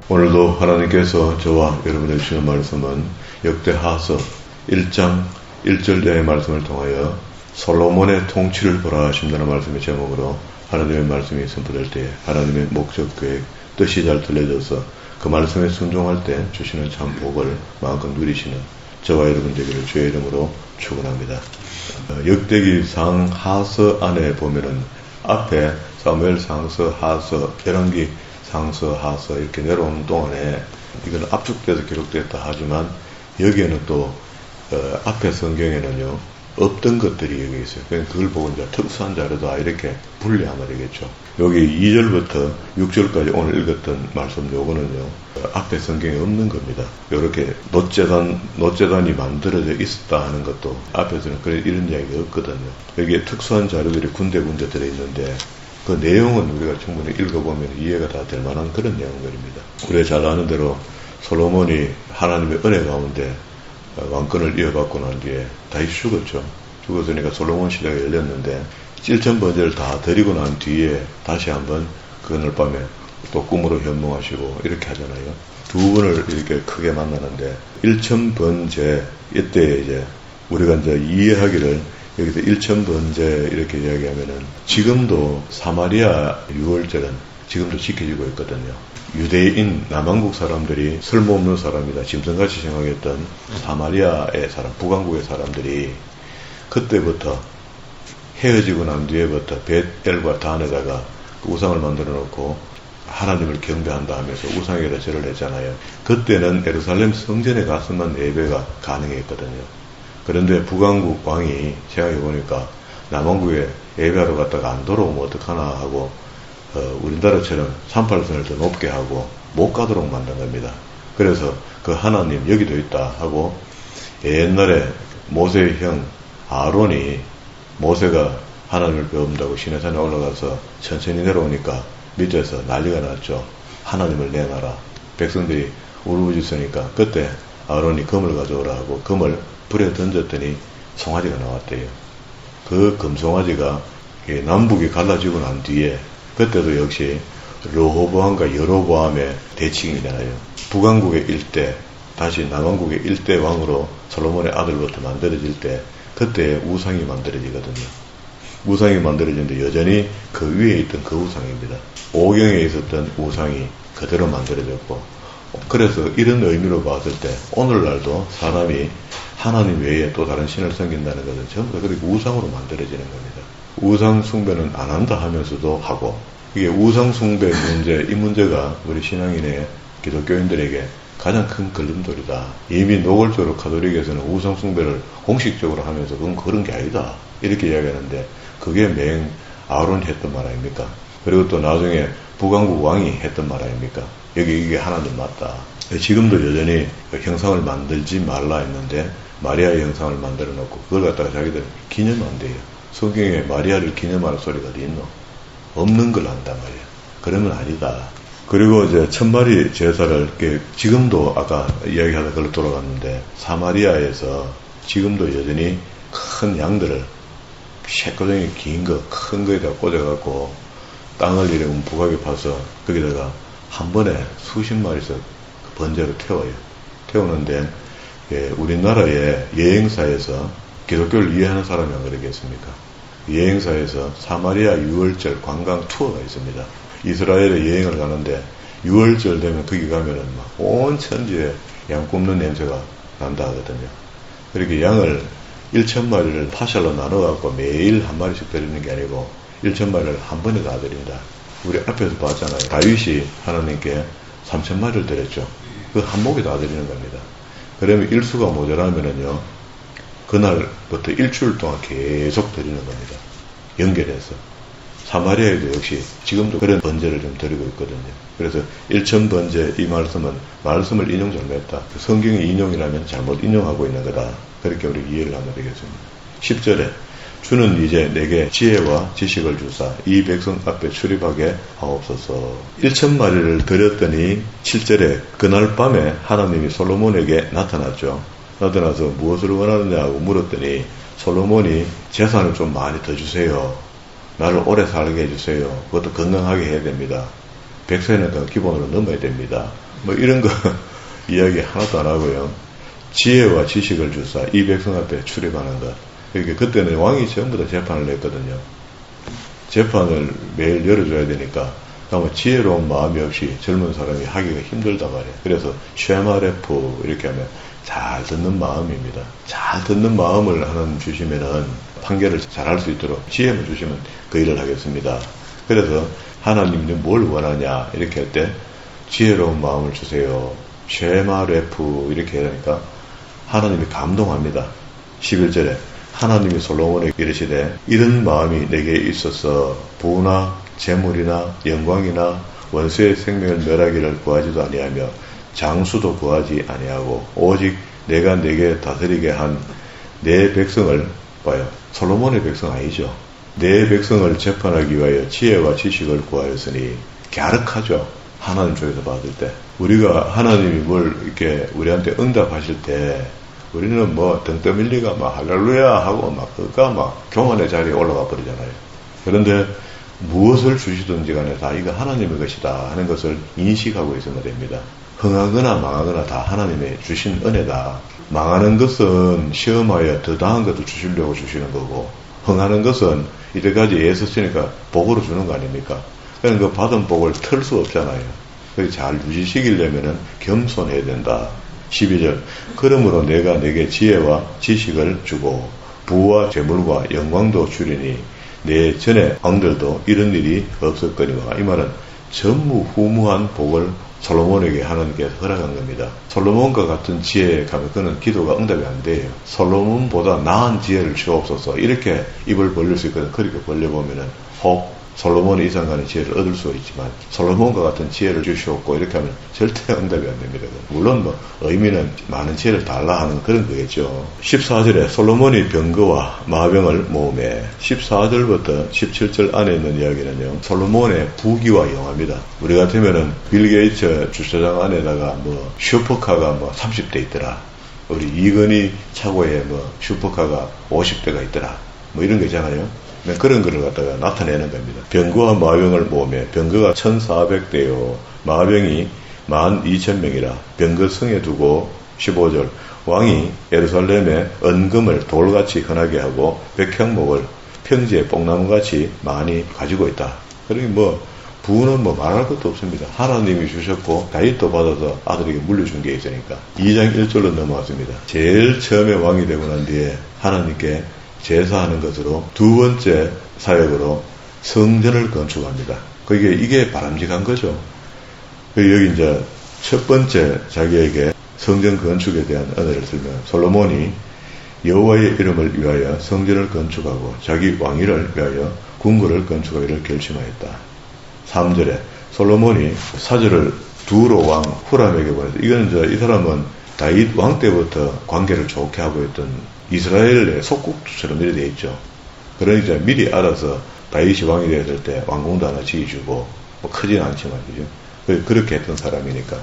오늘도 하나님께서 저와 여러분에게 주시는 말씀은 역대하서 1장 1절의 말씀을 통하여 솔로몬의 통치를 보라 하신다는 말씀의 제목으로 하나님의 말씀이 선포될 때에 하나님의 목적, 계획, 뜻이 잘 들려져서 그 말씀에 순종할 때 주시는 참 복을 마음껏 누리시는 저와 여러분 되기를 주의 이름으로 축원합니다. 역대기상 하서 안에 보면은 앞에 사무엘 상서, 하서, 열왕기 상서, 하서 이렇게 내려오는 동안에 이건 압축돼서 기록됐다 하지만 여기에는 또 앞에 성경에는요 없던 것들이 여기 있어요. 그걸 보고 이제 특수한 자료다 이렇게 분리하면 되겠죠. 여기 2절부터 6절까지 오늘 읽었던 말씀 요거는요 앞에 성경에 없는 겁니다. 이렇게 놋재단이 만들어져 있었다 하는 것도 앞에서는 이런 이야기가 없거든요. 여기에 특수한 자료들이 군데군데 들어있는데 그 내용은 우리가 충분히 읽어보면 이해가 다 될 만한 그런 내용들입니다. 우리가 잘 아는 대로 솔로몬이 하나님의 은혜 가운데 왕권을 이어받고 난 뒤에 다시 죽었죠. 죽었으니까 솔로몬 시대가 열렸는데 7,000번제를 다 드리고 난 뒤에 다시 한번 그날 밤에 또 꿈으로 현몽하시고 이렇게 하잖아요. 두 분을 이렇게 크게 만나는데 1,000번제 이때 이제 우리가 이제 이해하기를 여기서 1,000번제 이렇게 이야기하면은 지금도 사마리아 유월절은 지금도 지켜지고 있거든요. 유대인 남한국 사람들이 쓸모없는 사람이다 짐승같이 생각했던 사마리아의 사람, 북왕국의 사람들이 그때부터 헤어지고 난 뒤에부터 벳엘과 단에다가 그 우상을 만들어 놓고 하나님을 경배한다 하면서 우상에다 절을 했잖아요. 그때는 예루살렘 성전에 가서만 예배가 가능했거든요. 그런데 북왕국 왕이 생각해보니까 남왕국에 예배하러 갔다가 안 돌아오면 어떡하나 하고 우리나라처럼 38선을 더 높게 하고 못 가도록 만든 겁니다. 그래서 그 하나님 여기도 있다 하고 옛날에 모세의 형 아론이 모세가 하나님을 배운다고 시내산에 올라가서 천천히 내려오니까 밑에서 난리가 났죠. 하나님을 내놔라. 백성들이 울부짖으니까 그때 아론이 금을 가져오라 하고 금을 불에 던졌더니 송아지가 나왔대요. 그 금송아지가 남북이 갈라지고 난 뒤에 그때도 역시 르호보암과 여로보암의 대칭이잖아요. 북왕국의 일대 다시 남왕국의 일대 왕으로 솔로몬의 아들부터 만들어질 때 그때 우상이 만들어지거든요. 우상이 만들어지는데 여전히 그 위에 있던 그 우상입니다. 오경에 있었던 우상이 그대로 만들어졌고 그래서 이런 의미로 봤을 때 오늘날도 사람이 하나님 외에 또 다른 신을 섬긴다는 것은 전부 다 그렇게 우상으로 만들어지는 겁니다. 우상 숭배는 안 한다 하면서도 하고 이게 우상 숭배 문제, 이 문제가 우리 신앙인의 기독교인들에게 가장 큰 걸림돌이다. 이미 노골적으로 가톨릭에서는 우상 숭배를 공식적으로 하면서 그건 그런 게 아니다. 이렇게 이야기하는데 그게 맹 아론이 했던 말 아닙니까? 그리고 또 나중에 북왕국 왕이 했던 말 아닙니까? 이게 하나님 맞다. 지금도 여전히 형상을 만들지 말라 했는데 마리아의 형상을 만들어 놓고 그걸 갖다가 자기들 기념한대요. 성경에 마리아를 기념하는 소리가 어디 있노? 없는 걸 한단 말이야. 그러면 아니다. 그리고 이제 천마리 제사를 지금도 아까 이야기하다 걸로 돌아갔는데 사마리아에서 지금도 여전히 큰 양들을 쉐꺼덩이 긴 거 큰 거에다 꽂아갖고 땅을 이렇게 움푹하게 파서 거기다가 한 번에 수십 마리씩 번제로 태워요. 태우는데 우리나라의 여행사에서 기독교를 이해하는 사람이 안 그러겠습니까? 여행사에서 사마리아 유월절 관광 투어가 있습니다. 이스라엘에 여행을 가는데 유월절 되면 거기 가면은 막 온 천지에 양 굽는 냄새가 난다 하거든요. 그렇게 양을 1,000마리를 파샬로 나눠갖고 매일 한 마리씩 드리는 게 아니고 1,000마리를 한 번에 다 드린다. 우리 앞에서 봤잖아요. 다윗이 하나님께 3,000마리를 드렸죠. 그 한 목에 다 드리는 겁니다. 그러면 일수가 모자라면은요, 그날부터 일주일 동안 계속 드리는 겁니다. 연결해서. 사마리아에도 역시 지금도 그런 번제를 좀 드리고 있거든요. 그래서 1,000번제 이 말씀을 인용 잘못했다. 성경의 인용이라면 잘못 인용하고 있는 거다. 그렇게 우리 이해를 하면 되겠습니다. 10절에 주는 이제 내게 지혜와 지식을 주사 이 백성 앞에 출입하게 하옵소서. 1,000마리를 드렸더니 7절에 그날 밤에 하나님이 솔로몬에게 나타났죠. 나타나서 무엇을 원하느냐고 물었더니 솔로몬이 재산을 좀 많이 더 주세요. 나를 오래 살게 해주세요. 그것도 건강하게 해야 됩니다. 100세는 기본으로 넘어야 됩니다. 뭐 이런 거 이야기 하나도 안 하고요. 지혜와 지식을 주사 이 백성 앞에 출입하는 것. 그러니까 그때는 왕이 전부 다 재판을 냈거든요. 재판을 매일 열어줘야 되니까 아마 지혜로운 마음이 없이 젊은 사람이 하기가 힘들다 말이에요. 그래서 쉐마레프 이렇게 하면 잘 듣는 마음입니다. 잘 듣는 마음을 하나님 주시면은 판결을 잘 할 수 있도록 지혜만 주시면 그 일을 하겠습니다. 그래서 하나님이 뭘 원하냐 이렇게 할 때 지혜로운 마음을 주세요. 쉐마레프 이렇게 하니까 하나님이 감동합니다. 11절에 하나님이 솔로몬에게 이르시되 이런 마음이 내게 있어서 부나 재물이나 영광이나 원수의 생명을 멸하기를 구하지도 아니하며 장수도 구하지 아니하고 오직 내가 내게 다스리게 한 내 백성을 봐요. 솔로몬의 백성 아니죠. 내 백성을 재판하기 위하여 지혜와 지식을 구하였으니 갸륵하죠. 하나님 쪽에서 받을 때 우리가 하나님이 뭘 이렇게 우리한테 응답하실 때 우리는 뭐 등 떠밀리가 막 할렐루야 하고 막 그가 막 교만의 자리에 올라가 버리잖아요. 그런데 무엇을 주시든지 간에 다 이거 하나님의 것이다 하는 것을 인식하고 있으면 됩니다. 흥하거나 망하거나 다 하나님의 주신 은혜다. 망하는 것은 시험하여 더 나은 것을 주시려고 주시는 거고 흥하는 것은 이때까지 애쓰시니까 복으로 주는 거 아닙니까? 그러니까 그 받은 복을 털 수 없잖아요. 그래서 잘 유지시키려면 겸손해야 된다. 12절 그러므로 내가 내게 지혜와 지식을 주고 부와 재물과 영광도 주리니 내 전에 왕들도 이런 일이 없었거니와 이 말은 전무후무한 복을 솔로몬에게 하나님께서 허락한 겁니다. 솔로몬과 같은 지혜에 가면 그는 기도가 응답이 안 돼요. 솔로몬보다 나은 지혜를 주옵소서 이렇게 입을 벌릴 수 있거든. 그렇게 벌려보면은 혹 솔로몬의 이상간의 지혜를 얻을 수 있지만 솔로몬과 같은 지혜를 주시옵고 이렇게 하면 절대 응답이 안 됩니다. 물론 뭐 의미는 많은 지혜를 달라 하는 그런 거겠죠. 14절에 솔로몬이 병거와 마병을 모으매 14절부터 17절 안에 있는 이야기는요. 솔로몬의 부귀와 영화입니다. 우리 같으면은 빌 게이츠 주차장 안에다가 뭐 슈퍼카가 뭐 30대 있더라. 우리 이건희 차고에 뭐 슈퍼카가 50대가 있더라. 뭐 이런 거 있잖아요. 그런 거를 갖다가 나타내는 겁니다. 병거와 마병을 모으며 병거가 1400대요. 마병이 12,000명이라 병거성에 두고 15절 왕이 예루살렘에 은금을 돌같이 흔하게 하고 백향목을 평지에 뽕나무같이 많이 가지고 있다. 그러니 뭐 부는 뭐 말할 것도 없습니다. 하나님이 주셨고 다윗도 받아서 아들에게 물려준 게 있으니까 2장 1절로 넘어왔습니다. 제일 처음에 왕이 되고 난 뒤에 하나님께 제사하는 것으로 두 번째 사역으로 성전을 건축합니다. 이게 바람직한 거죠. 여기 이제 첫 번째 자기에게 성전 건축에 대한 은혜를 들면 솔로몬이 여호와의 이름을 위하여 성전을 건축하고 자기 왕위를 위하여 궁궐을 건축하기를 결심하였다. 3절에 솔로몬이 사절을 두로 왕 후람에게 보내서 이거는 이제 이 사람은 다윗 왕 때부터 관계를 좋게 하고 있던 이스라엘의 속국주처럼 이렇게 되어 있죠. 그러니까 미리 알아서 다윗이 왕이 되었을 때 왕궁도 하나 지어주고 뭐 크진 않지만 그죠? 그렇게 했던 사람이니까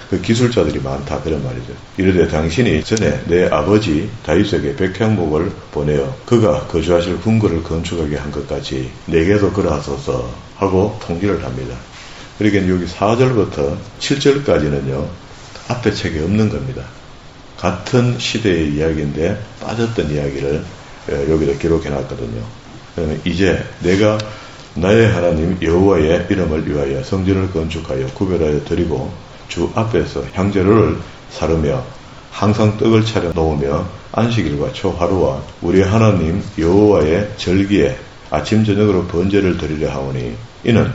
그 기술자들이 많다 그런 말이죠. 이르되 당신이 전에 내 아버지 다윗에게 백향목을 보내어 그가 거주하실 궁궐을 건축하게 한 것 같이 내게도 그러하소서 하고 통지를 합니다. 그러니까 여기 4절부터 7절까지는요 앞에 책에 없는 겁니다. 같은 시대의 이야기인데 빠졌던 이야기를 여기다 기록해놨거든요. 그러면 이제 내가 나의 하나님 여호와의 이름을 위하여 성전을 건축하여 구별하여 드리고 주 앞에서 향제로를 사르며 항상 떡을 차려 놓으며 안식일과 초하루와 우리 하나님 여호와의 절기에 아침 저녁으로 번제를 드리려 하오니 이는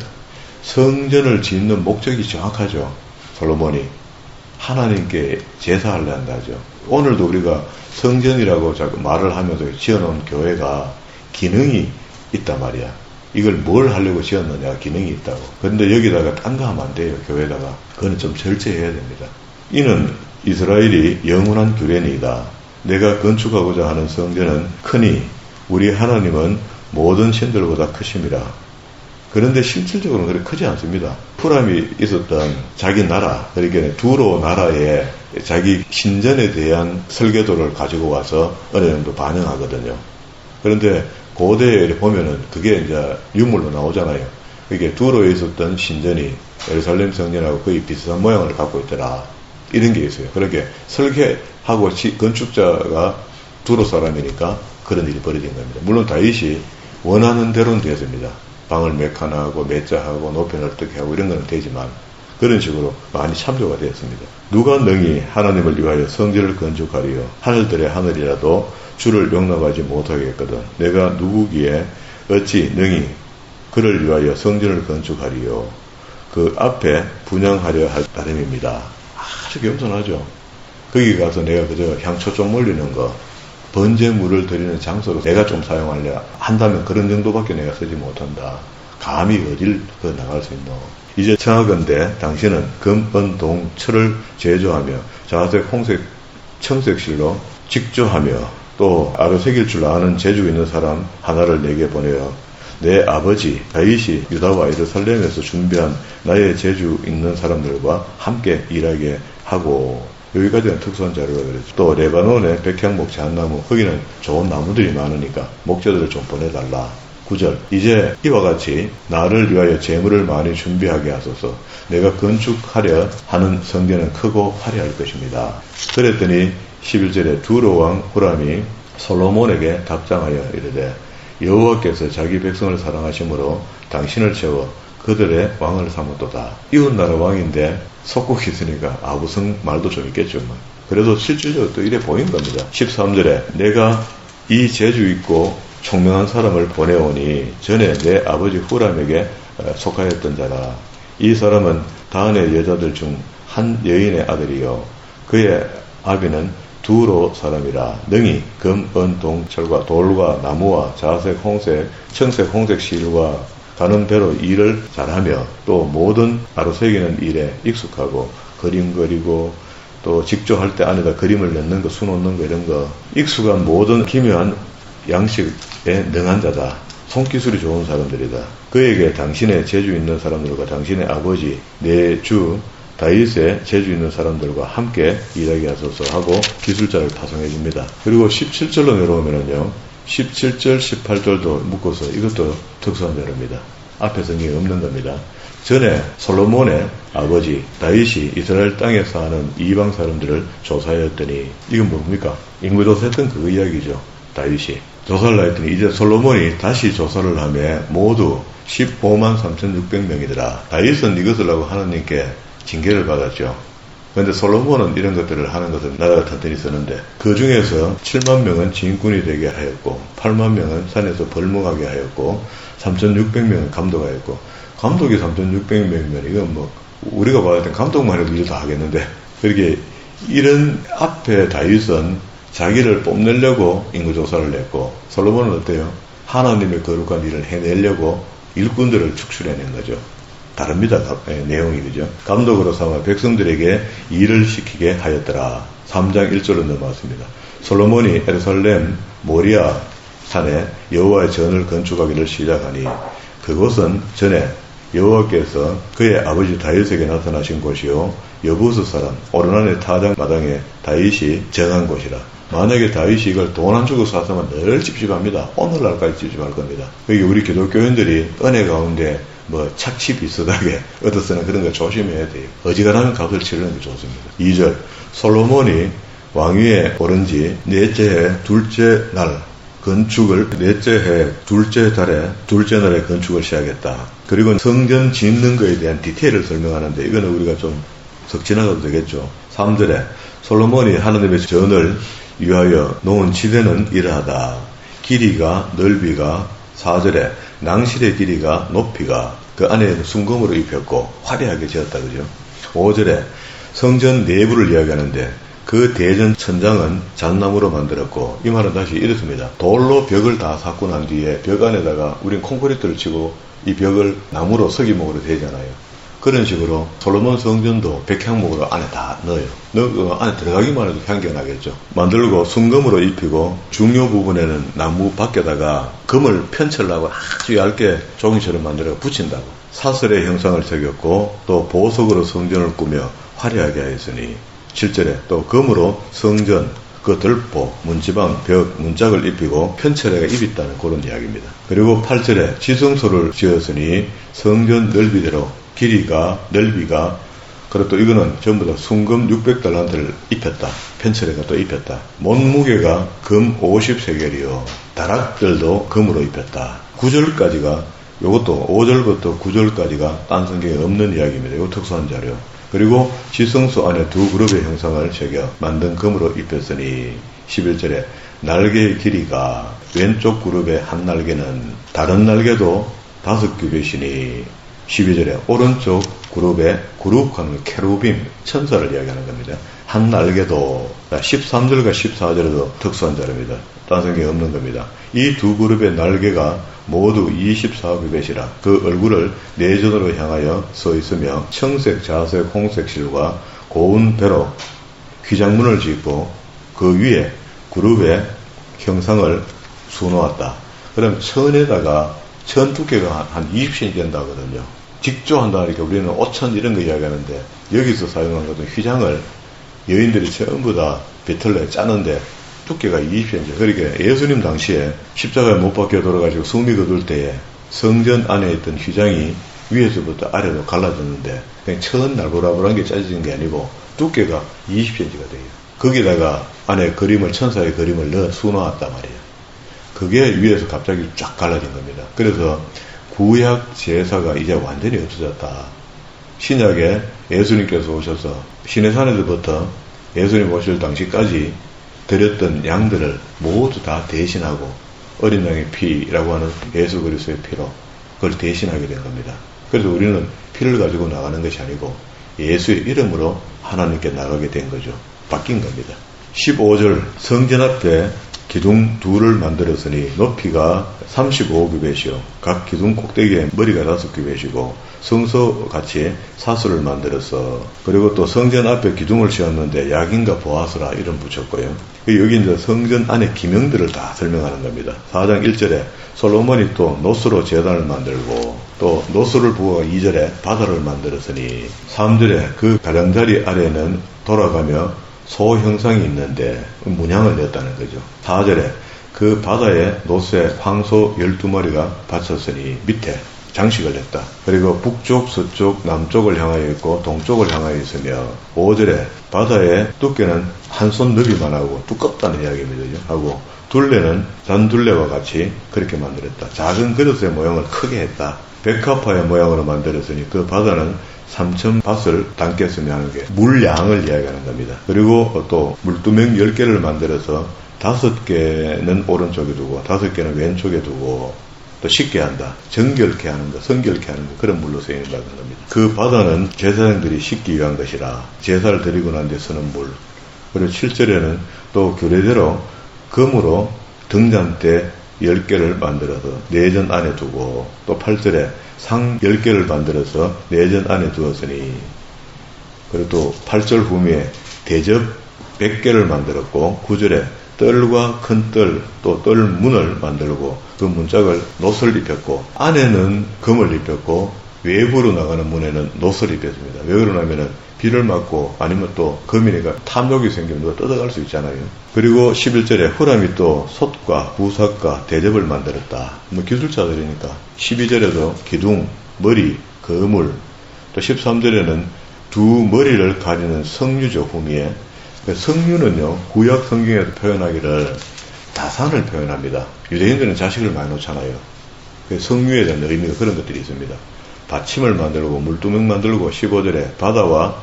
성전을 짓는 목적이 정확하죠. 솔로몬이 하나님께 제사하려 한다죠. 오늘도 우리가 성전이라고 자꾸 말을 하면서 지어놓은 교회가 기능이 있단 말이야. 이걸 뭘 하려고 지었느냐 기능이 있다고. 그런데 여기다가 딴 거 하면 안 돼요. 교회다가. 그거는 좀 절제해야 됩니다. 이는 이스라엘이 영원한 규례니이다. 내가 건축하고자 하는 성전은 크니 우리 하나님은 모든 신들보다 크심이라. 그런데 실질적으로는 그렇게 크지 않습니다. 후람이 있었던 자기 나라, 그러니까 두로 나라에 자기 신전에 대한 설계도를 가지고 와서 어느 정도 반영하거든요. 그런데 고대에 보면은 그게 이제 유물로 나오잖아요. 이게 두로에 있었던 신전이 예루살렘 성전하고 거의 비슷한 모양을 갖고 있더라. 이런 게 있어요. 그렇게 설계하고 건축자가 두로 사람이니까 그런 일이 벌어진 겁니다. 물론 다윗이 원하는 대로는 되었습니다. 방을 몇 칸 하고 몇 자 하고 높이는 어떻게 하고 이런 건 되지만 그런 식으로 많이 참조가 되었습니다. 누가 능히 하나님을 위하여 성전을 건축하리요. 하늘들의 하늘이라도 주를 용납하지 못하겠거든. 내가 누구기에 어찌 능히 그를 위하여 성전을 건축하리요. 그 앞에 분향하려 할 따름입니다. 아주 겸손하죠. 거기 가서 내가 그저 향초 좀 올리는 거, 번제물을 드리는 장소로 내가 좀 사용하려 한다면 그런 정도밖에 내가 쓰지 못한다. 감히 어딜 나갈 수 있노. 이제 청하건대 당신은 금, 은, 동, 철을 제조하며 자색, 홍색, 청색 실로 직조하며 또 아로새길 줄 아는 재주 있는 사람 하나를 내게 보내어 내 아버지 다윗이 유다와 예루살렘에서 준비한 나의 재주 있는 사람들과 함께 일하게 하고, 여기까지는 특수한 자료가 그랬죠. 또 레바논의 백향목 잣나무, 거기는 좋은 나무들이 많으니까 목재들을 좀 보내달라. 9절 이제 이와 같이 나를 위하여 재물을 많이 준비하게 하소서. 내가 건축하려 하는 성전은 크고 화려할 것입니다. 그랬더니 11절에 두로 왕 후람이 솔로몬에게 답장하여 이르되 여호와께서 자기 백성을 사랑하심으로 당신을 채워 그들의 왕을 삼았도다. 이웃나라 왕인데 속국이 있으니까 아부성 말도 좀 있겠죠. 그래도 실질적으로 또 이래 보인 겁니다. 13절에 내가 이 재주 있고 총명한 사람을 보내오니 전에 내 아버지 후람에게 속하였던 자라. 이 사람은 다한의 여자들 중 한 여인의 아들이요 그의 아비는 두로 사람이라. 능히 금, 은, 동, 철과 돌과 나무와 자색, 홍색, 청색, 홍색 실과 가는 배로 일을 잘하며 또 모든 아로새기는 일에 익숙하고 그림 그리고 또 직조할 때 안에다 그림을 넣는 거, 수 놓는 거 이런 거 익숙한 모든 기묘한 양식에 능한 자다. 손기술이 좋은 사람들이다. 그에게 당신의 재주 있는 사람들과 당신의 아버지 내 주 다윗의 재주 있는 사람들과 함께 일하게 하소서 하고 기술자를 파송해 줍니다. 그리고 17절로 내려오면은요, 17절, 18절도 묶어서 이것도 특수한 자료입니다. 앞에 성경에 없는 겁니다. 전에 솔로몬의 아버지 다윗이 이스라엘 땅에 사는 이방 사람들을 조사하였더니 이건 뭡니까? 인구조사했던 그 이야기죠. 다윗이 조사를 했더니 이제 솔로몬이 다시 조사를 하며 모두 15만 3,600명이더라. 다윗은 이것을 하고 하나님께 징계를 받았죠. 그런데 솔로몬은 이런 것들을 하는 것은 나라가 튼튼히 쓰는데 그 중에서 7만 명은 진군이 되게 하였고 8만 명은 산에서 벌목하게 하였고 3,600명은 감독하였고, 감독이 3,600명이면 이건 뭐 우리가 봤을 땐 감독만 해도 일 다 하겠는데, 그렇게 이런 앞에 다윗은 자기를 뽐내려고 인구조사를 했고, 솔로몬은 어때요? 하나님의 거룩한 일을 해내려고 일꾼들을 축출해낸 거죠. 다릅니다. 내용이 그죠. 감독으로 삼아 백성들에게 일을 시키게 하였더라. 3장 1절로 넘어왔습니다. 솔로몬이 예루살렘 모리아 산에 여호와의 전을 건축하기를 시작하니 그곳은 전에 여호와께서 그의 아버지 다윗에게 나타나신 곳이요 여부스 사람 오르난의 타작 마당에 다윗이 정한 곳이라. 만약에 다윗이 이걸 돈 안 주고 샀으면 늘 찝찝합니다. 오늘날까지 찝찝할 겁니다. 여기 우리 기독교인들이 은혜 가운데 뭐 착취 비슷하게 얻어쓰는 그런 거 조심해야 돼요. 어지간하면 값을 치르는 게 좋습니다. 2절 솔로몬이 왕위에 오른 지 넷째 해 둘째 날 건축을 넷째 해 둘째 달에 둘째 날에 건축을 시작했다. 그리고 성전 짓는 거에 대한 디테일을 설명하는데 이거는 우리가 좀 석 지나가도 되겠죠. 3절에 솔로몬이 하나님의 전을 위하여 놓은 지대는 이러하다. 길이가 넓이가 4절에 낭실의 길이가 높이가 그 안에 순금으로 입혔고 화려하게 지었다. 그죠? 5절에 성전 내부를 이야기하는데 그 대전 천장은 잣나무로 만들었고, 이 말은 다시 이렇습니다. 돌로 벽을 다 쌓고 난 뒤에 벽 안에다가 우린 콘크리트를 치고 이 벽을 나무로 서기목으로 대잖아요. 그런 식으로 솔로몬 성전도 백향목으로 안에 다 넣어요. 넣고 안에 들어가기만 해도 향기가 나겠죠. 만들고 순금으로 입히고 중요 부분에는 나무 밖에다가 금을 편철하고 아주 얇게 종이처럼 만들어 붙인다고. 사슬의 형상을 새겼고 또 보석으로 성전을 꾸며 화려하게 하였으니 7절에 또 금으로 성전 그 들보, 문지방, 벽, 문짝을 입히고 편철해가 입있다는 그런 이야기입니다. 그리고 8절에 지성소를 지었으니 성전 넓이대로 길이가, 넓이가, 그리고 또 이거는 전부 다 순금 600달란트를 입혔다. 편철해가 또 입혔다. 몸무게가 금 50세겔이요. 다락들도 금으로 입혔다. 9절까지가 요것도 5절부터 9절까지가 딴 성경에 없는 이야기입니다. 이거 특수한 자료. 그리고 지성소 안에 두 그룹의 형상을 새겨 만든 금으로 입혔으니 11절에 날개의 길이가 왼쪽 그룹의 한 날개는 다른 날개도 5규빗이니 12절에 오른쪽 그룹의 그룹하는 케루빔 천사를 이야기하는 겁니다. 한 날개도 13절과 14절에도 특수한 자료입니다. 딴 성경에 없는 겁니다. 이 두 그룹의 날개가 모두 24규빗이라 그 얼굴을 내전으로 향하여 서 있으며 청색, 자색, 홍색 실과 고운 배로 휘장문을 짓고 그 위에 그룹의 형상을 수놓았다. 그럼 천에다가 천 두께가 한 20cm 된다거든요. 직조한다 하니까 우리는 5천 이런 거 이야기하는데 여기서 사용한 것은 휘장을 여인들이 전부 다 배틀에 짜는데 두께가 20cm. 그러니까 예수님 당시에 십자가에 못 박혀 돌아가지고 숨이 거둘 때에 성전 안에 있던 휘장이 위에서부터 아래로 갈라졌는데 그냥 천 날보라보란 게 짜져진 게 아니고 두께가 20cm가 돼요. 거기다가 안에 그림을 천사의 그림을 넣어 수놓았단 말이에요. 그게 위에서 갑자기 쫙 갈라진 겁니다. 그래서 구약 제사가 이제 완전히 없어졌다. 신약에 예수님께서 오셔서 시내산에서부터 예수님 오실 당시까지 드렸던 양들을 모두 다 대신하고 어린 양의 피라고 하는 예수 그리스도의 피로 그걸 대신하게 된 겁니다. 그래서 우리는 피를 가지고 나가는 것이 아니고 예수의 이름으로 하나님께 나가게 된 거죠. 바뀐 겁니다. 15절 성전 앞에 기둥 둘을 만들었으니 높이가 35규빗이요. 각 기둥 꼭대기에 머리가 5규빗이고 성소같이 사슬을 만들어서 그리고 또 성전 앞에 기둥을 씌웠는데 야긴과 보아스라 이름 붙였고요. 여기 이제 성전 안에 기명들을 다 설명하는 겁니다. 4장 1절에 솔로몬이 또 노스로 제단을 만들고 또 노스를 부어 2절에 바다를 만들었으니 3절에 그 가장자리 아래는 돌아가며 소 형상이 있는데 문양을 냈다는 거죠. 4절에 그 바다에 노스에 황소 12마리가 받쳤으니 밑에 장식을 했다. 그리고 북쪽, 서쪽, 남쪽을 향하여 있고 동쪽을 향하여 있으며 5절에 바다의 두께는 한 손 너비만 하고 두껍다는 이야기입니다. 하고 둘레는 잔둘레와 같이 그렇게 만들었다. 작은 그릇의 모양을 크게 했다. 백합화의 모양으로 만들었으니 그 바다는 3,000밭을 담겠으며 하는 게 물량을 이야기하는 겁니다. 그리고 또 물두멍 10개를 만들어서 5개는 오른쪽에 두고 5개는 왼쪽에 두고 또 쉽게 한다. 정결케 하는 것, 성결케 하는 것, 그런 물로 쓰인다는 겁니다. 그 바다는 제사장들이 씻기 위한 것이라 제사를 드리고 난 뒤에 쓰는 물. 그리고 7절에는 또 규례대로 금으로 등잔대 10개를 만들어서 내전 안에 두고 또 8절에 상 10개를 만들어서 내전 안에 두었으니 그리고 또 8절 후미에 대접 100개를 만들었고 9절에 뜰과 큰 뜰, 또 뜰문을 만들고 그 문짝을 노스를 입혔고 안에는 금을 입혔고 외부로 나가는 문에는 노스를 입혔습니다. 왜 그러냐면은 비를 맞고 아니면 또 금이니까 탐욕이 생기면 누가 뜯어갈 수 있잖아요. 그리고 11절에 후람이 또 솥과 부삭과 대접을 만들었다. 뭐 기술자들이니까. 12절에도 기둥, 머리, 거물, 또 13절에는 두 머리를 가리는 성류죠. 후미에. 성류는요, 구약 성경에도 표현하기를 다산을 표현합니다. 유대인들은 자식을 많이 놓잖아요. 성류에 대한 의미가 그런 것들이 있습니다. 받침을 만들고 물두멍 만들고 15절에 바다와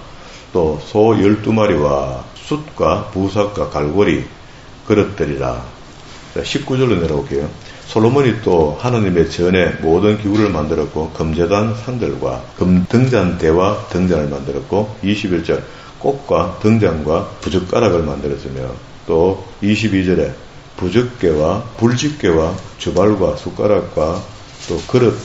또 소 12마리와 숯과 부삭과 갈고리 그릇들이라. 19절로 내려올게요. 솔로몬이 또 하나님의 전에 모든 기구를 만들었고 금제단 상들과 금 등잔대와 등잔을 만들었고 21절 꽃과 등잔과 부젓가락을 만들었으며 또 22절에 부젓개와 불집개와 주발과 숟가락과 또 그릇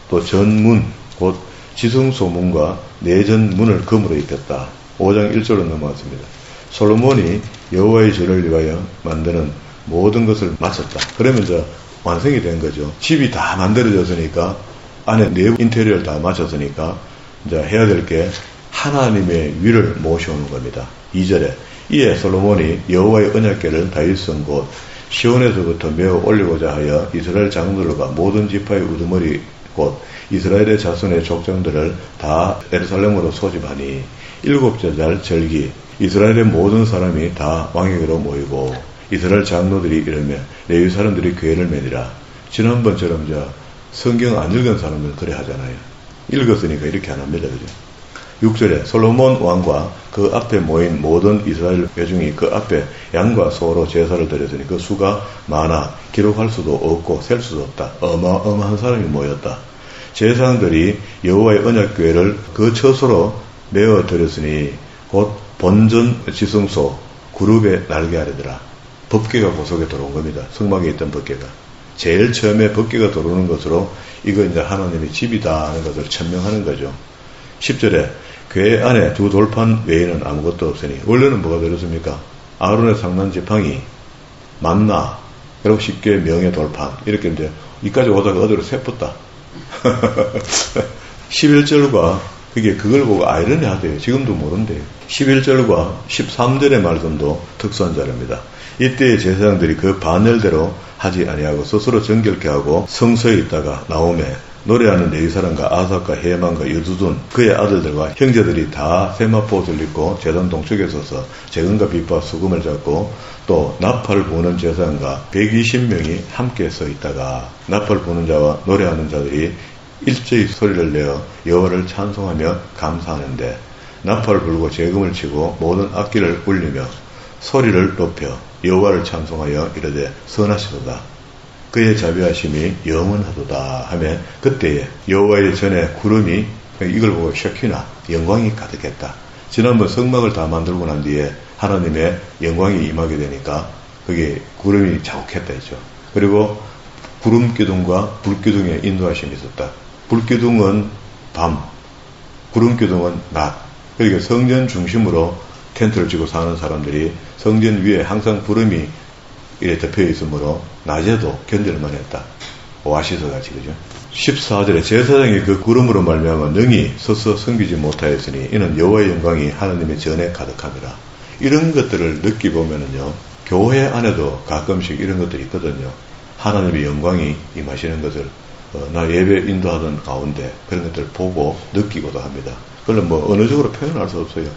또 전문 곧 지성소문과 내전문을 금으로 입혔다. 5장 1절로 넘어갔습니다. 솔로몬이 여호와의 전을 위하여 만드는 모든 것을 마쳤다. 그러면 이제 완성이 된 거죠. 집이 다 만들어졌으니까 안에 내부 인테리어를 다 마쳤으니까 이제 해야 될 게 하나님의 위를 모셔오는 겁니다. 2절에 이에 솔로몬이 여호와의 언약궤를 다윗성 곳 시온에서부터 메어 올리고자 하여 이스라엘 장로들과 모든 지파의 우두머리 곧 이스라엘의 자손의 족장들을 다 예루살렘으로 소집하니 7째 달 절기 이스라엘의 모든 사람이 다 왕에게로 모이고 이스라엘 장로들이 이르며 레위 사람들이 궤를 매니라. 지난번처럼 성경 안 읽은 사람들은 그래 하잖아요. 읽었으니까 이렇게 안 합니다. 그죠? 6절에 솔로몬 왕과 그 앞에 모인 모든 이스라엘 회중이 그 앞에 양과 소로 제사를 드렸으니 그 수가 많아 기록할 수도 없고 셀 수도 없다. 어마어마한 사람이 모였다. 제사장들이 여호와의 언약궤를 그 처소로 메어 드렸으니 곧 본전 지성소 그룹의 날개 아래더라. 법궤가 그 속에 들어온 겁니다. 성막에 있던 법궤가. 제일 처음에 법궤가 들어오는 것으로 이거 이제 하나님의 집이다 하는 것을 천명하는 거죠. 10절에 궤 안에 두 돌판 외에는 아무것도 없으니 원래는 뭐가 들었습니까? 아론의 상난 지팡이, 만나, 그리고 10개의 명의 돌판 이렇게 이제 이까지 오다가 어디로 새pus다. 11절과 그걸 보고 아이러니하대요. 지금도 모른대요. 11절과 13절의 말씀도 특수한 자료입니다. 이때의 제사장들이 그 반열대로 하지 아니하고 스스로 정결케 하고 성소에 있다가 나오매 노래하는 레위 사람과 아삽과 헤만과 여두둔 그의 아들들과 형제들이 다 세마포옷을 입고 제단 동쪽에 서서 재금과 빛과 수금을 잡고 또 나팔 부는 제사장과 120명이 함께 서 있다가 나팔 부는 자와 노래하는 자들이 일제히 소리를 내어 여호와를 찬송하며 감사하는데 나팔을 불고 재금을 치고 모든 악기를 울리며 소리를 높여 여호와를 찬송하여 이르되 선하시도다. 그의 자비하심이 영원하도다 하며 그때에 여호와의 전에 구름이 이걸 보고 셔키나 영광이 가득했다. 지난번 성막을 다 만들고 난 뒤에 하나님의 영광이 임하게 되니까 그게 구름이 자욱했다 했죠. 그리고 구름 기둥과 불 기둥의 인도하심이 있었다. 불 기둥은 밤, 구름 기둥은 낮. 그러니까 성전 중심으로 텐트를 치고 사는 사람들이 성전 위에 항상 구름이 이래 덮여 있으므로 낮에도 견딜만 했다. 오아시스 같이 그죠? 14절에 제사장이 그 구름으로 말미암아 능히 서서 섬기지 못하였으니 이는 여호와의 영광이 하나님의 전에 가득하더라. 이런 것들을 느끼보면은요, 교회 안에도 가끔씩 이런 것들이 있거든요. 하나님의 영광이 임하시는 것을 나 예배 인도하던 가운데 그런 것들을 보고 느끼고도 합니다. 그걸 뭐 어느 쪽으로 표현할 수 없어요.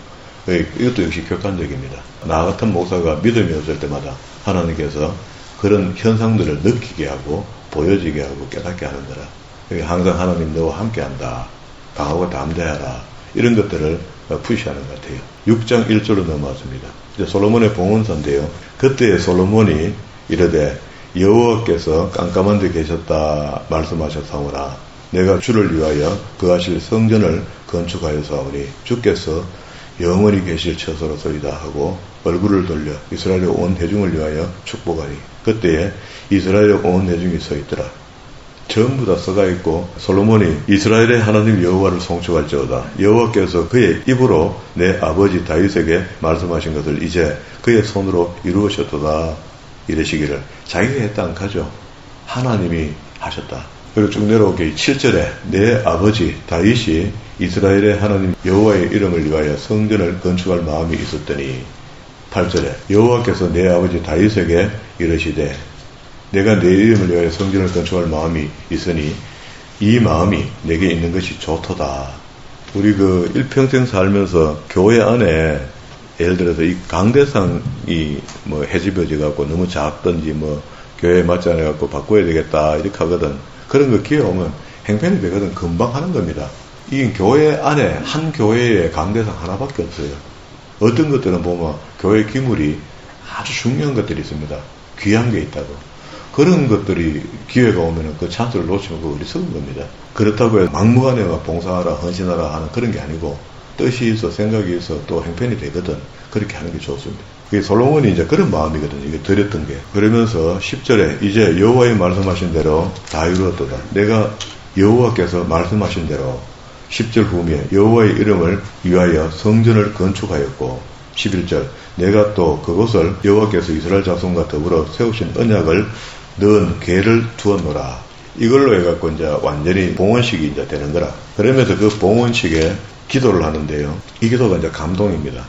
이것도 역시 객관적입니다. 나 같은 목사가 믿음이 없을 때마다 하나님께서 그런 현상들을 느끼게 하고 보여지게 하고 깨닫게 하는 거라. 항상 하나님 너와 함께한다. 강하고 담대하라. 이런 것들을 푸시하는 것 같아요. 6장 1절로 넘어왔습니다. 이제 솔로몬의 봉헌사인데요. 그때 솔로몬이 이르되 여호와께서 깜깜한 데 계셨다 말씀하셨사오나 내가 주를 위하여 거하실 성전을 건축하여사오니 주께서 영원히 계실 처소로소이다 하고 얼굴을 돌려 이스라엘의 온 대중을 위하여 축복하니 그때에 이스라엘의 온 대중이 서 있더라. 전부 다 써가 있고 솔로몬이 이스라엘의 하나님 여호와를 송축할지어다. 여호와께서 그의 입으로 내 아버지 다윗에게 말씀하신 것을 이제 그의 손으로 이루으셨도다. 이러시기를 자기가 했다 안 하죠. 하나님이 하셨다. 그리고 쭉 내려오게 7절에 내 아버지 다윗이 이스라엘의 하나님 여호와의 이름을 위하여 성전을 건축할 마음이 있었더니 8절에 여호와께서 내 아버지 다윗에게 이르시되 내가 내 이름을 위하여 성전을 건축할 마음이 있으니 이 마음이 내게 있는 것이 좋도다. 우리 일평생 살면서 교회 안에 예를 들어서 이 강대상이 해집어져 갖고 너무 작든지 교회에 맞지 않아 갖고 바꿔야 되겠다 이렇게 하거든. 그런 거 기회 오면 행편이 되거든. 금방 하는 겁니다. 이 교회 안에 한 교회에 강대상 하나밖에 없어요. 어떤 것들은 보면 교회 기물이 아주 중요한 것들이 있습니다. 귀한 게 있다고. 그런 것들이 기회가 오면 그 찬스를 놓치면 그 어리석은 겁니다. 그렇다고 해서 막무가내 봉사하라 헌신하라 하는 그런 게 아니고 뜻이 있어 생각이 있어 또 행편이 되거든. 그렇게 하는 게 좋습니다. 그게 솔로몬이 이제 그런 마음이거든요. 이게 드렸던 게. 그러면서 10절에 이제 여호와의 말씀하신 대로 다 이루었도다. 내가 여호와께서 말씀하신 대로 10절 후미에 여호와의 이름을 위하여 성전을 건축하였고 11절 내가 또 그곳을 여호와께서 이스라엘 자손과 더불어 세우신 언약을 넣은 궤를 두었노라. 이걸로 해갖고 이제 완전히 봉헌식이 이제 되는 거라. 그러면서 그 봉헌식에 기도를 하는데요. 이 기도가 이제 감동입니다.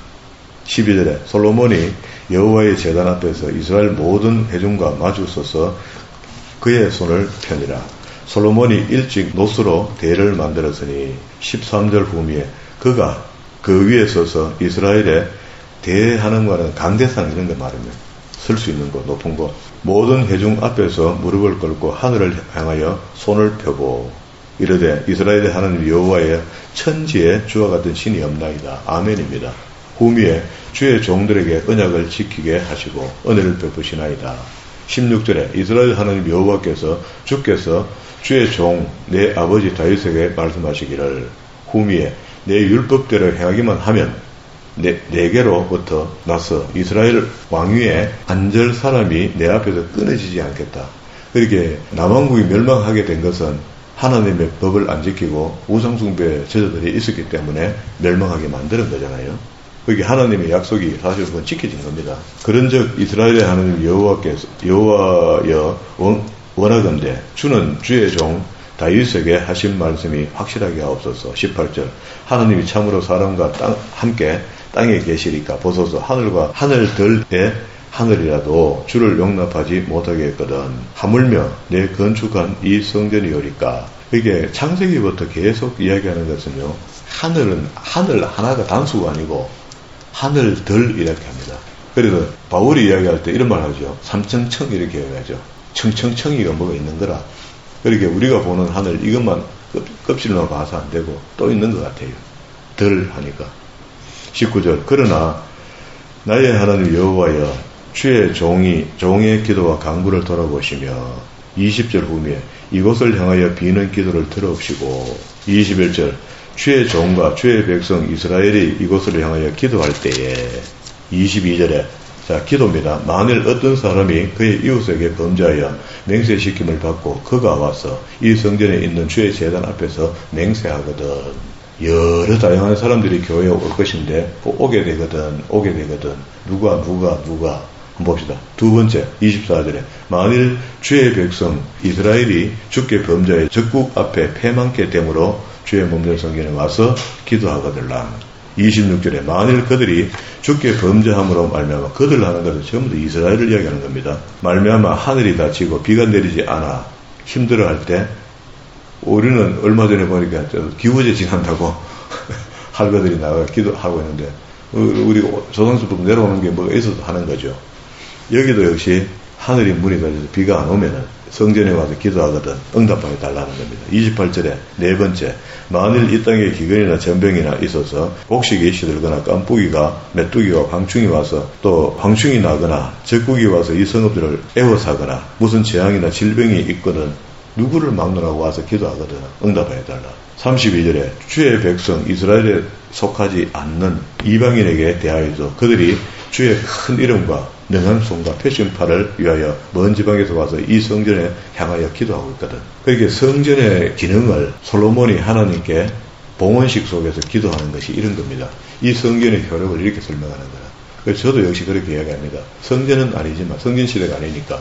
12절에 솔로몬이 여호와의 제단 앞에서 이스라엘 모든 회중과 마주 서서 그의 손을 펴니라. 솔로몬이 일찍 노스로 대를 만들었으니 13절 후미에 그가 그 위에 서서 이스라엘에 대하는 거는 강대상 이런 거 말입니다. 설 수 있는 곳, 높은 곳. 모든 회중 앞에서 무릎을 꿇고 하늘을 향하여 손을 펴고 이르되 이스라엘의 하나님 여호와의 천지에 주와 같은 신이 없나이다. 아멘입니다. 후미에 주의 종들에게 언약을 지키게 하시고 은혜를 베푸시나이다. 16절에 이스라엘 하나님 여호와께서 주께서 주의 종 내 아버지 다윗에게 말씀하시기를 후미에 내 율법대로 행하기만 하면 내게로부터 나서 이스라엘 왕위에 앉을 사람이 내 앞에서 끊어지지 않겠다. 그렇게 남왕국이 멸망하게 된 것은 하나님의 법을 안 지키고 우상숭배의 저자들이 있었기 때문에 멸망하게 만드는 거잖아요. 그게 하나님의 약속이 사실 그건 지켜진 겁니다. 그런즉 이스라엘의 하나님 여호와여 원하건대 주는 주의 종 다윗에게 하신 말씀이 확실하게 하옵소서. 18절 하나님이 참으로 사람과 함께 땅에 계시리까 보소서. 하늘과 하늘들의 하늘이라도 주를 용납하지 못하겠거든. 하물며 내 건축한 이 성전이오리까. 이게 창세기부터 계속 이야기하는 것은요. 하늘은 하늘 하나가 단수가 아니고 하늘들 이렇게 합니다. 그래서 바울이 이야기할 때 이런 말 하죠. 삼청청 이렇게 이야기하죠. 청청청이가 뭐가 있는 거라. 그렇게 우리가 보는 하늘 이것만 껍질만 봐서 안 되고 또 있는 것 같아요. 덜 하니까. 19절 그러나 나의 하나님 여호와여 주의 종의 기도와 간구를 돌아보시며 20절 후미에 이곳을 향하여 비는 기도를 들어옵시고 21절 주의 종과 주의 백성 이스라엘이 이곳을 향하여 기도할 때에 22절에 자, 기도입니다. 만일 어떤 사람이 그의 이웃에게 범죄하여 맹세시킴을 받고 그가 와서 이 성전에 있는 주의 제단 앞에서 맹세하거든. 여러 다양한 사람들이 교회에 올 것인데 오게 되거든. 누가 한번 봅시다. 두 번째 24절에 만일 주의 백성 이스라엘이 주께 범죄하여 적국 앞에 패망케 되므로 주의 몸된 성전에 와서 기도하거들라. 26절에 만일 그들이 주께 범죄함으로 말미암아 그들 하는 것은 전부 다 이스라엘을 이야기하는 겁니다. 말미암아 하늘이 닫히고 비가 내리지 않아 힘들어할 때 우리는 얼마 전에 보니까 기후제 지난다고 할거들이 나가 기도하고 있는데 우리 조상수법 내려오는 게 뭐가 있어서 하는 거죠. 여기도 역시 하늘이 문이 닫혀서 비가 안 오면은 성전에 와서 기도하거든 응답하게 달라는 겁니다. 28절에 네 번째 만일 이 땅에 기근이나 전병이나 있어서 곡식이 시들거나 깐뿌기가 메뚜기와 황충이 와서 또 황충이 나거나 적국이 와서 이 성읍들을 애워사거나 무슨 재앙이나 질병이 있거든 누구를 막느라고 와서 기도하거든 응답하게 달라. 32절에 주의 백성 이스라엘에 속하지 않는 이방인에게 대하여도 그들이 주의 큰 이름과 능한 손과 표심팔을 위하여 먼 지방에서 와서 이 성전에 향하여 기도하고 있거든. 그렇게 성전의 기능을 솔로몬이 하나님께 봉헌식 속에서 기도하는 것이 이런 겁니다. 이 성전의 효력을 이렇게 설명하는 거라. 그래서 저도 역시 그렇게 이야기합니다. 성전은 아니지만 성전 시대가 아니니까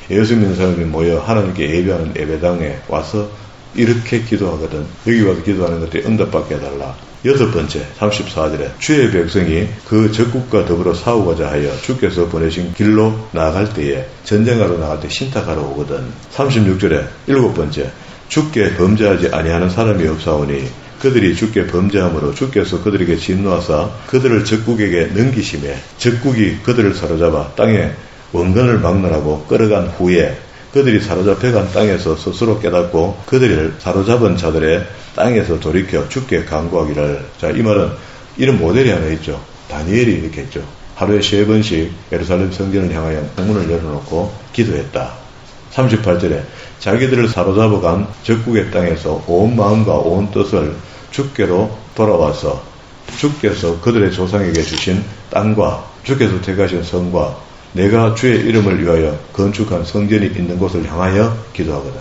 예수 믿는 사람이 모여 하나님께 예배하는 예배당에 와서 이렇게 기도하거든. 여기 와서 기도하는 것들이 응답받게 해달라. 여섯 번째 34절에 주의 백성이 그 적국과 더불어 싸우고자 하여 주께서 보내신 길로 나아갈 때에 전쟁하러 나갈 때 신탁하러 오거든. 36절에 일곱 번째 주께 범죄하지 아니하는 사람이 없사오니 그들이 주께 범죄함으로 주께서 그들에게 진노하사 그들을 적국에게 넘기심에 적국이 그들을 사로잡아 땅에 원근을 막느라고 끌어간 후에 그들이 사로잡혀간 땅에서 스스로 깨닫고 그들을 사로잡은 자들의 땅에서 돌이켜 주께 간구하기를. 자, 이 말은 이런 모델이 하나 있죠. 다니엘이 이렇게 했죠. 하루에 3번씩 예루살렘 성전을 향하여 문을 열어놓고 기도했다. 38절에 자기들을 사로잡아간 적국의 땅에서 온 마음과 온 뜻을 주께로 돌아와서 주께서 그들의 조상에게 주신 땅과 주께서 택하신 성과 내가 주의 이름을 위하여 건축한 성전이 있는 곳을 향하여 기도하거든.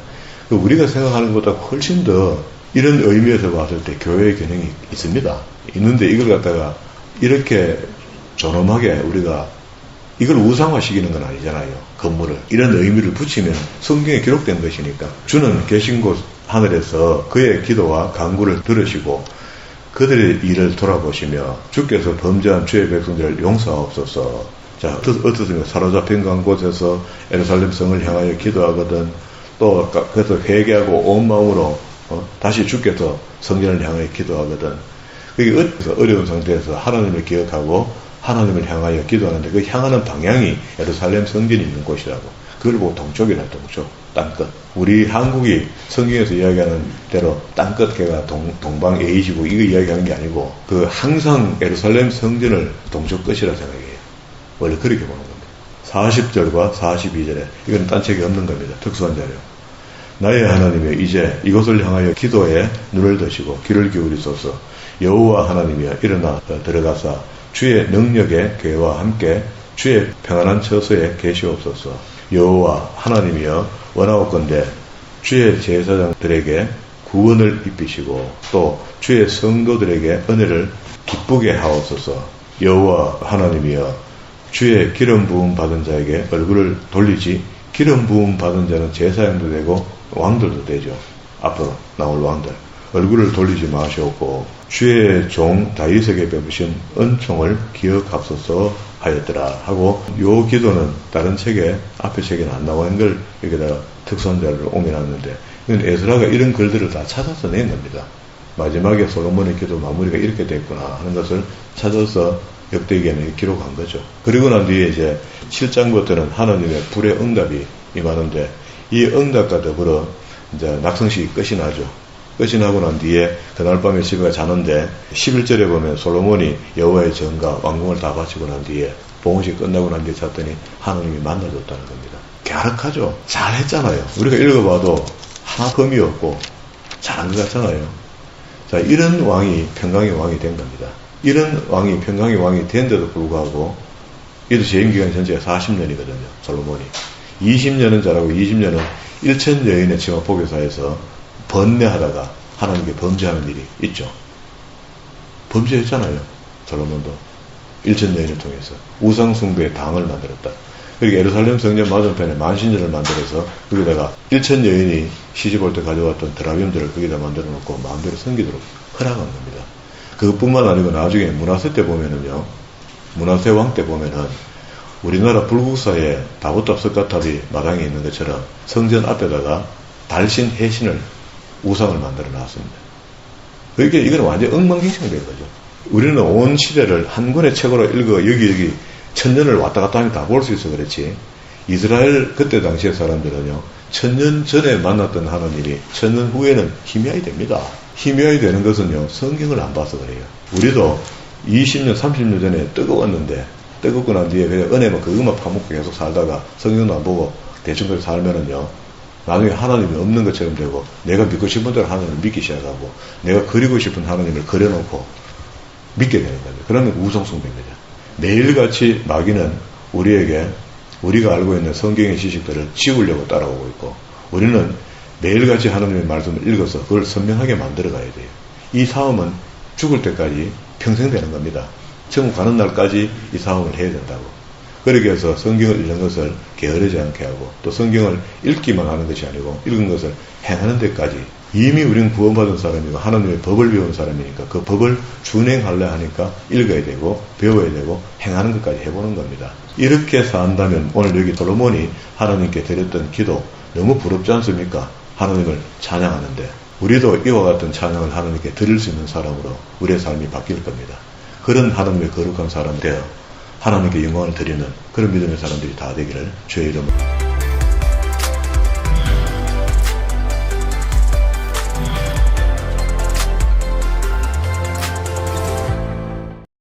우리가 생각하는 것보다 훨씬 더 이런 의미에서 봤을 때 교회의 기능이 있습니다. 있는데 이걸 갖다가 이렇게 존엄하게 우리가 이걸 우상화시키는 건 아니잖아요. 건물을. 이런 의미를 붙이면 성경에 기록된 것이니까 주는 계신 곳 하늘에서 그의 기도와 간구를 들으시고 그들의 일을 돌아보시며 주께서 범죄한 주의 백성들을 용서하옵소서. 자, 어떻습니까? 사로잡힌 간 곳에서 예루살렘 성을 향하여 기도하거든 또 그래서 회개하고 온 마음으로 다시 주께서 성전을 향하여 기도하거든. 그게 어려운 상태에서 하나님을 기억하고 하나님을 향하여 기도하는데 그 향하는 방향이 예루살렘 성전이 있는 곳이라고. 그걸 보고 동쪽이라 동쪽, 땅끝. 우리 한국이 성경에서 이야기하는 대로 땅끝 개가 동방 A지구 이거 이야기하는 게 아니고 그 항상 예루살렘 성전을 동쪽 끝이라 생각해요. 원래 그렇게 보는 겁니다. 40절과 42절에 이건 딴 책에 없는 겁니다. 특수한 자료. 나의 하나님이여 이제 이곳을 향하여 기도에 눈을 드시고 귀를 기울이소서. 여호와 하나님이여 일어나 들어가사 주의 능력의 괴와 함께 주의 평안한 처소에 계시옵소서. 여호와 하나님이여 원하옵건대 주의 제사장들에게 구원을 입히시고 또 주의 성도들에게 은혜를 기쁘게 하옵소서. 여호와 하나님이여 주의 기름 부음 받은 자에게 얼굴을 돌리지. 기름 부음 받은 자는 제사장도 되고 왕들도 되죠. 앞으로 나올 왕들. 얼굴을 돌리지 마시옵고 주의 종 다윗에게 베푸신 은총을 기억합소서 하였더라 하고, 요 기도는 다른 책에 앞에 책에는 안 나오는 걸 여기다가 특수한 자료를 옮겨놨는데, 이건 에스라가 이런 글들을 다 찾아서 낸 겁니다. 마지막에 솔로몬의 기도 마무리가 이렇게 됐구나 하는 것을 찾아서 역대기에는 기록한 거죠. 그리고 난 뒤에 이제 7장부터는 하나님의 불의 응답이 임하는데, 이 응답과 더불어 이제 낙성식이 끝이 나죠. 끝이 나고 난 뒤에 그날 밤에 집에 자는데 11절에 보면 솔로몬이 여호와의 전과 왕궁을 다 바치고 난 뒤에 봉헌식 끝나고 난 뒤에 잤더니 하나님이 만나줬다는 겁니다. 갸륵하죠. 잘했잖아요. 우리가 읽어봐도 하나 흠이 없고 잘한 것 같잖아요. 자, 이런 왕이 평강의 왕이 된 겁니다. 이런 왕이 평강의 왕이 된데도 불구하고 이도 재임기간이 전체가 40년이거든요. 솔로몬이 20년은 잘하고 20년은 1천 여인의 치마 포교사에서 번뇌하다가 하나님께 범죄하는 일이 있죠. 범죄했잖아요. 솔로몬도 1천 여인을 통해서 우상숭배의 당을 만들었다. 그리고 예루살렘 성전 맞은편에 만신전을 만들어서 거기다가 1천 여인이 시집올 때 가져왔던 드라빔들을 거기다 만들어 놓고 마음대로 섬기도록 허락한 겁니다. 그것뿐만 아니고 나중에 문하세 때 보면은요, 문하세 왕 때 보면은 우리나라 불국사에 다보탑 석가탑이 마당에 있는 것처럼 성전 앞에다가 달신, 해신을 우상을 만들어 놨습니다. 그러니까 이건 완전 엉망진창된 거죠. 우리는 온 시대를 한 권의 책으로 읽어 여기 천년을 왔다 갔다 하면 다 볼 수 있어 그렇지. 이스라엘 그때 당시의 사람들은요, 천년 전에 만났던 하나님이 천년 후에는 희미하게 됩니다. 희미하게 되는 것은요, 성경을 안 봐서 그래요. 우리도 20년, 30년 전에 뜨거웠는데, 뜨겁고 난 뒤에 그냥 은혜만 그것만 파먹고 계속 살다가 성경도 안 보고 대충 그렇게 살면은요, 나중에 하나님이 없는 것처럼 되고, 내가 믿고 싶은 대로 하나님을 믿기 시작하고, 내가 그리고 싶은 하나님을 그려놓고 믿게 되는 거죠. 그러면 우상숭배입니다. 매일같이 마귀는 우리에게 우리가 알고 있는 성경의 지식들을 지우려고 따라오고 있고, 우리는 매일같이 하나님의 말씀을 읽어서 그걸 선명하게 만들어 가야 돼요. 이 싸움은 죽을 때까지 평생 되는 겁니다. 천국 가는 날까지 이 싸움을 해야 된다고. 그러기 위해서 성경을 읽는 것을 게으르지 않게 하고, 또 성경을 읽기만 하는 것이 아니고 읽은 것을 행하는 데까지. 이미 우리는 구원받은 사람이고 하나님의 법을 배운 사람이니까 그 법을 준행하려 하니까 읽어야 되고 배워야 되고 행하는 것까지 해보는 겁니다. 이렇게 산다면 오늘 여기 솔로몬이 하나님께 드렸던 기도 너무 부럽지 않습니까? 하나님을 찬양하는데 우리도 이와 같은 찬양을 하나님께 드릴 수 있는 사람으로 우리의 삶이 바뀔 겁니다. 그런 하나님의 거룩한 사람 되어 하나님께 영광을 드리는 그런 믿음의 사람들이 다 되기를 주의 이름으로